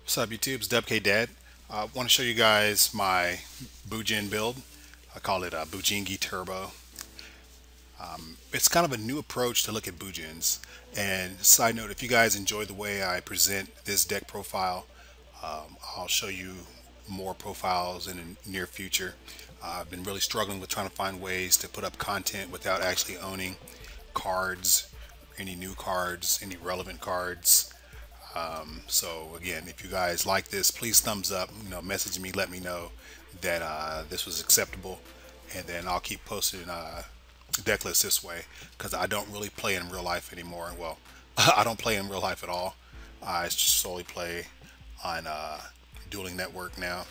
What's up, YouTube? It's DUBKDAD. I want to show you guys my Bujin build. I call it a Bujingi Turbo. It's kind of a new approach to look at Bujins. And side note, if you guys enjoy the way I present this deck profile, I'll show you more profiles in the near future. I've been really struggling with trying to find ways to put up content without actually owning cards, any new cards, any relevant cards. So again, if you guys like this, please thumbs up, message me, let me know that this was acceptable, and then I'll keep posting deck lists this way, because I don't really play in real life anymore. Well, I don't play in real life at all. I just solely play on Dueling Network now,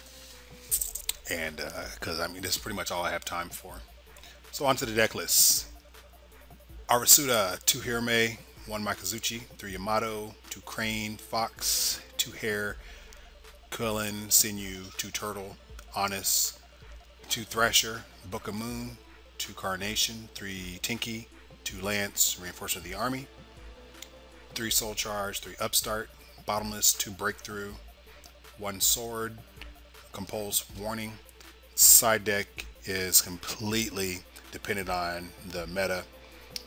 and because this is pretty much all I have time for. So on to the deck lists. Arasuda, 2 Hirame, 1 Mikazuchi, 3 Yamato, 2 Crane, Fox, 2 Hare, Quillen, Sinew, 2 Turtle, Honest, 2 Thrasher, Book of Moon, 2 Carnation, 3 Tinky, 2 Lance, Reinforcement of the Army, 3 Soul Charge, 3 Upstart, Bottomless, 2 Breakthrough, 1 Sword, Compulse Warning. Side deck is completely dependent on the meta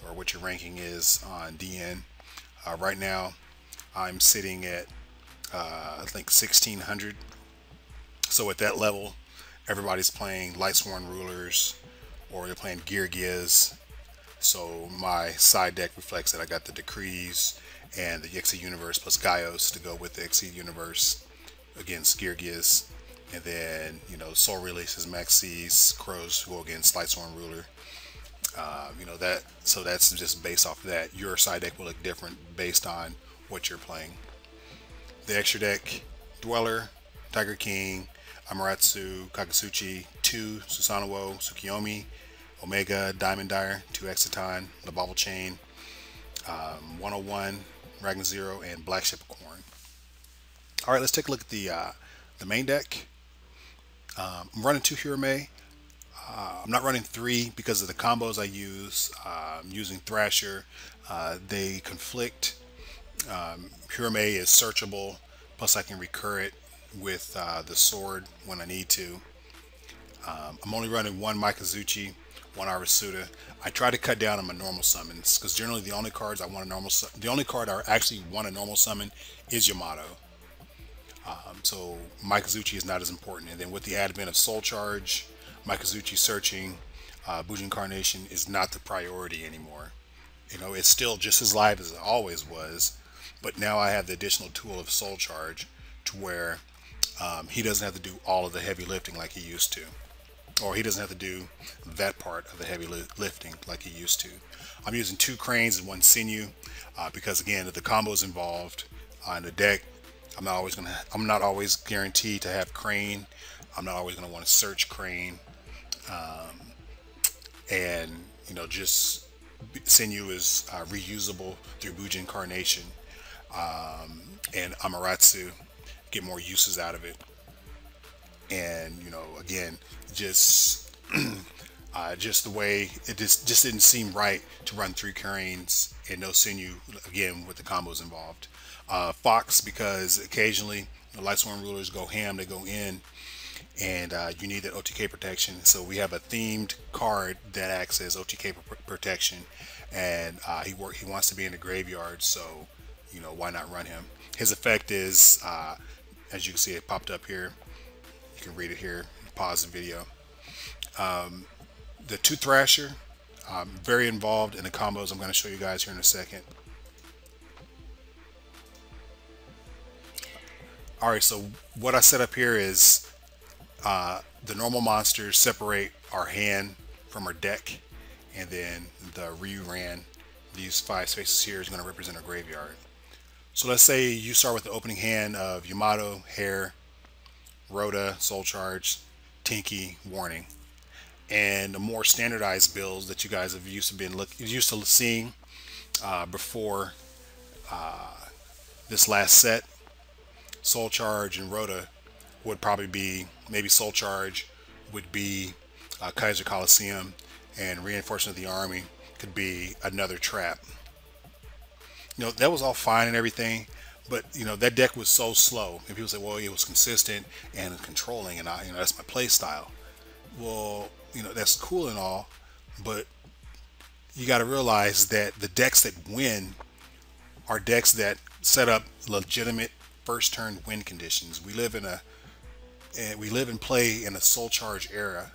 or what your ranking is on DN. Right now, I'm sitting at I think 1600. So at that level, everybody's playing Lightsworn Rulers or they're playing Gear Giz. So my side deck reflects that I got the Decrees and the Exceed Universe plus Gaios to go with the Exceed Universe against Gear Giz. And then, Soul Releases, Maxis, Crows who go against Lightsworn Ruler. So that's just based off of that. Your side deck will look different based on what you're playing. The extra deck: Dweller, Tiger King, Amaterasu, Kagasuchi, 2 Susanoo, Tsukiyomi, Omega, Diamond Dire, 2 Exiton, The Bobble Chain, 101, Ragnar Zero, and Black Shipcorn. Alright, let's take a look at the main deck. I'm running 2 Hirame. I'm not running 3 because of the combos I use. I'm using Thrasher. They conflict. Hirame is searchable, plus I can recur it with the sword when I need to. I'm only running 1 Mikazuchi, 1 Arasuda. I try to cut down on my normal summons because generally the only card I actually want a normal summon is Yamato. So Mikazuchi is not as important. And then with the advent of Soul Charge, Mikazuchi searching, Bujin Carnation is not the priority anymore. It's still just as live as it always was, but now I have the additional tool of Soul Charge to where he doesn't have to do all of the heavy lifting like he used to. Or he doesn't have to do that part of the heavy lifting like he used to. I'm using 2 Cranes and 1 Sinew because again, the combos involved on the deck, I'm not always guaranteed to have Crane. I'm not always going to want to search Crane. And just Sinew is reusable through Bujin Carnation, and Amaterasu, get more uses out of it. And again, just just the way it just didn't seem right to run 3 Cranes and no Sinew again with the combos involved. Fox, because occasionally the Lightsworn Rulers go ham, they go in, and you need that OTK protection. So we have a themed card that acts as OTK protection, and he wants to be in the graveyard, so why not run him? His effect is, as you can see, it popped up here. You can read it here. Pause the video. The 2 Thrasher, very involved in the combos I'm going to show you guys here in a second. Alright, so what I set up here is the normal monsters separate our hand from our deck, and then the Ryu-Ran, these 5 spaces here, is going to represent our graveyard. So let's say you start with the opening hand of Yamato, Hare, Rhoda, Soul Charge, Tinky, Warning. And the more standardized builds that you guys have used to seeing before this last set, Soul Charge and Rhoda would probably be, maybe Soul Charge would be Kaiser Coliseum, and Reinforcement of the Army could be another trap. That was all fine and everything, But that deck was so slow, and people say, well, it was consistent and controlling, and that's my play style. Well, that's cool and all, but you got to realize that the decks that win are decks that set up legitimate first turn win conditions. We live and play in a soul charge era,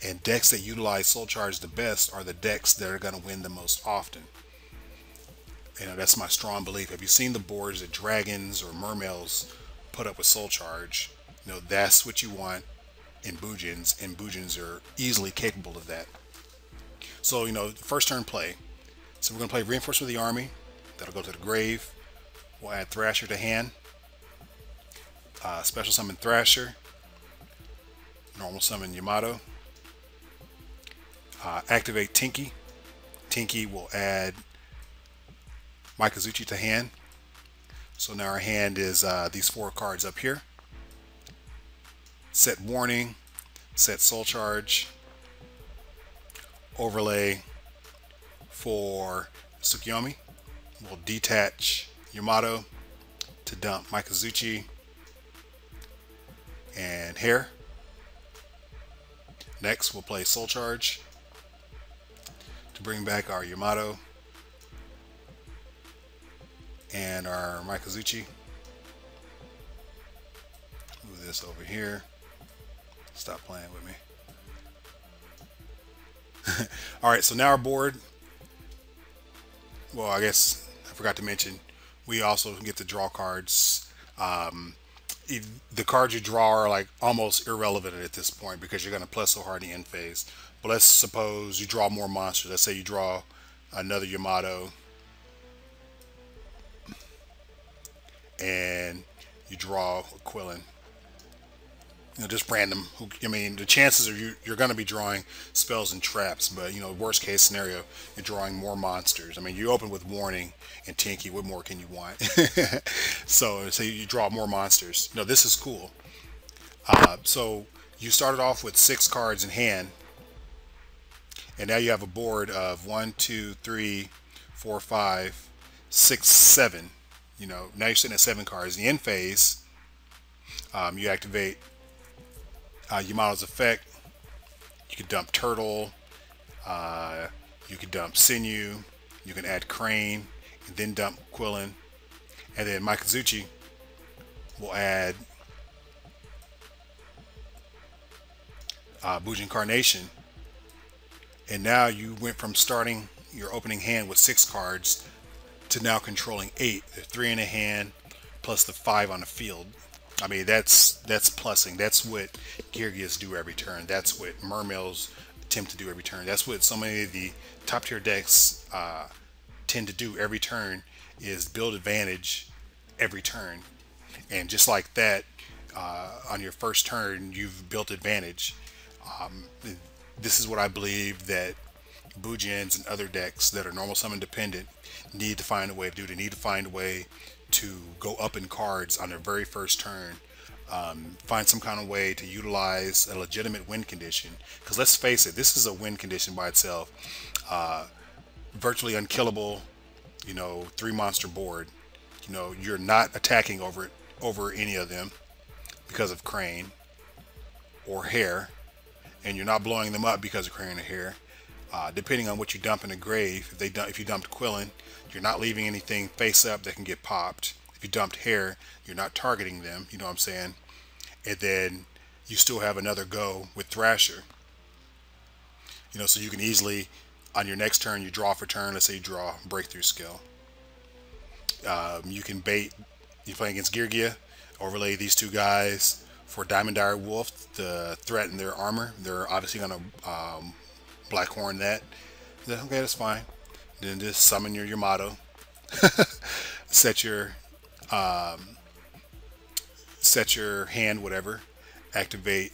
and decks that utilize soul charge the best are the decks that are going to win the most often. That's my strong belief. Have you seen the boards that dragons or mermaids put up with soul charge? That's what you want in Bujins, and Bujins are easily capable of that. So, first turn play. So we're going to play Reinforcement of the Army. That'll go to the grave. We'll add Thrasher to hand. Special summon Thrasher. Normal summon Yamato. Activate Tinky. Tinky will add Mikazuchi to hand. So now our hand is these 4 cards up here. Set Warning. Set Soul Charge. Overlay for Tsukiyomi. We'll detach Yamato to dump Mikazuchi and Hair. Next, we'll play Soul Charge to bring back our Yamato and our Mikazuchi. Move this over here. Stop playing with me. Alright, so now our board, well, I guess I forgot to mention, we also get to draw cards. The cards you draw are like almost irrelevant at this point because you're going to play so hard in the end phase. But let's suppose you draw more monsters. Let's say you draw another Yamato and you draw a Quillen. Just random. I mean, the chances are you're going to be drawing spells and traps, but worst case scenario, you're drawing more monsters. I mean, you open with Warning and Tinky. What more can you want? So you draw more monsters. This is cool. So you started off with 6 cards in hand, and now you have a board of 1, 2, 3, 4, 5, 6, 7. Now you're sitting at 7 cards. In the end phase, you activate Yamato's effect. You can dump Turtle, you can dump Sinew, you can add Crane, and then dump Quillen, and then Mikazuchi will add Bujin Carnation, and now you went from starting your opening hand with 6 cards to now controlling 8. There's 3 in a hand plus the 5 on the field. I mean, that's plussing. That's what Yugiohs do every turn. That's what mermaids attempt to do every turn. That's what so many of the top tier decks tend to do every turn, is build advantage every turn. And just like that, on your first turn, you've built advantage. This is what I believe that Bujins and other decks that are normal summon dependent need to find a way to do. They need to find a way to go up in cards on their very first turn. Find some kind of way to utilize a legitimate win condition, because let's face it, this is a win condition by itself. Virtually unkillable, 3 monster board. You're not attacking over any of them because of Crane or Hair, and you're not blowing them up because of Crane or Hair. Depending on what you dump in the grave, if you dumped Quillen, you're not leaving anything face up that can get popped. If you dumped Hair, you're not targeting them, you know what I'm saying? And then you still have another go with Thrasher. So you can easily, on your next turn, you draw for turn. Let's say you draw Breakthrough Skill. You can bait, you play against Yugioh, overlay these 2 guys for Diamond Dire Wolf to threaten their armor. They're obviously going to Blackhorn that. Okay, that's fine. Then just summon your Yamato. set your hand, whatever. Activate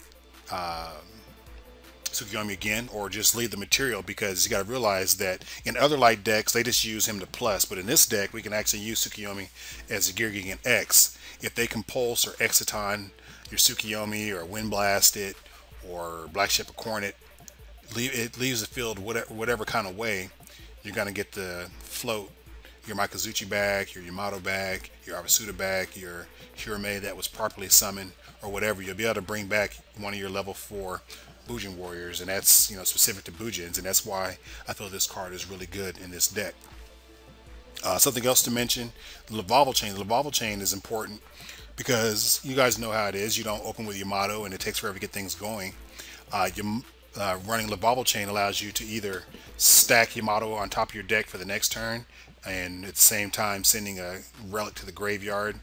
Tsukiyomi again, or just leave the material, because you got to realize that in other light decks they just use him to plus, but in this deck we can actually use Tsukiyomi as a Yugioh and X. If they can pulse or Exiton your Tsukiyomi, or Wind Blast it, or Black Shepherd Cornet, it leaves the field whatever kind of way, you're going to get the float your Mikazuchi back, your Yamato back, your Avasuda back, your Hirame that was properly summoned, or whatever, you'll be able to bring back one of your level 4 Bujin warriors, and that's, you know, specific to Bujins, and that's why I feel this card is really good in this deck. Something else to mention, the Lavalval Chain. The Lavalval Chain is important because you guys know how it is. You don't open with Yamato and it takes forever to get things going. Running Lavalval Chain allows you to either stack Yamato on top of your deck for the next turn, and at the same time sending a relic to the graveyard,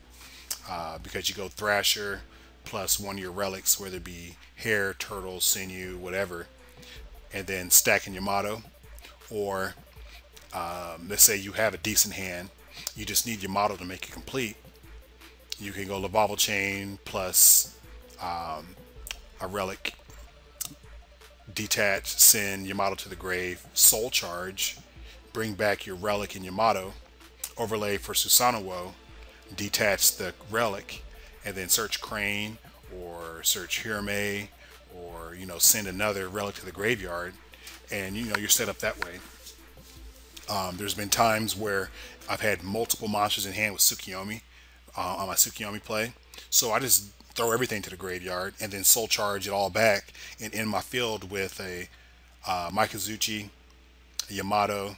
because you go Thrasher plus one of your relics, whether it be hair, turtle, sinew, whatever, and then stacking Yamato. Or let's say you have a decent hand, you just need Yamato to make it complete. You can go Lavalval Chain plus a relic, detach, send Yamato to the grave, soul charge, bring back your relic in Yamato, overlay for Susanoo, detach the relic, and then search Crane or search Hirame, or, you know, send another relic to the graveyard, and, you know, you're set up that way. There's been times where I've had multiple monsters in hand with Tsukiyomi on my Tsukiyomi play, so I just throw everything to the graveyard and then soul charge it all back and end my field with a Mikazuchi, a Yamato,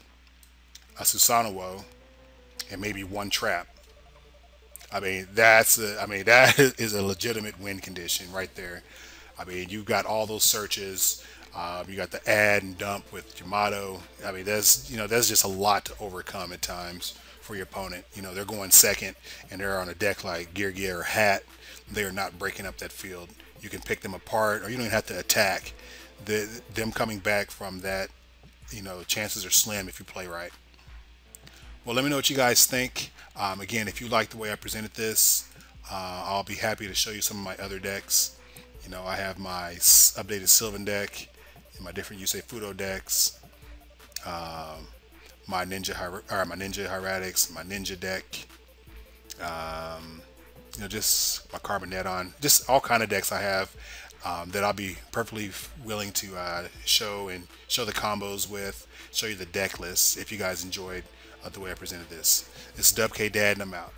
a Susanoo, and maybe one trap. I mean, that is a legitimate win condition right there. I mean, you've got all those searches. You got the add and dump with Yamato. I mean, that's just a lot to overcome at times for your opponent. You know, they're going second and they're on a deck like Yugioh or Hat. They are not breaking up that field. You can pick them apart, or you don't even have to attack. Them coming back from that, you know, chances are slim if you play right. Well, let me know what you guys think. Again, if you like the way I presented this, I'll be happy to show you some of my other decks. You know, I have my updated Sylvan deck, and my different Yusei Fudo decks, my Ninja Hieratics, my Ninja deck, you know, just my Carbonetton, just all kind of decks I have that I'll be perfectly willing to show the combos with, show you the deck list if you guys enjoyed the way I presented this. This is DUBKDAD, and I'm out.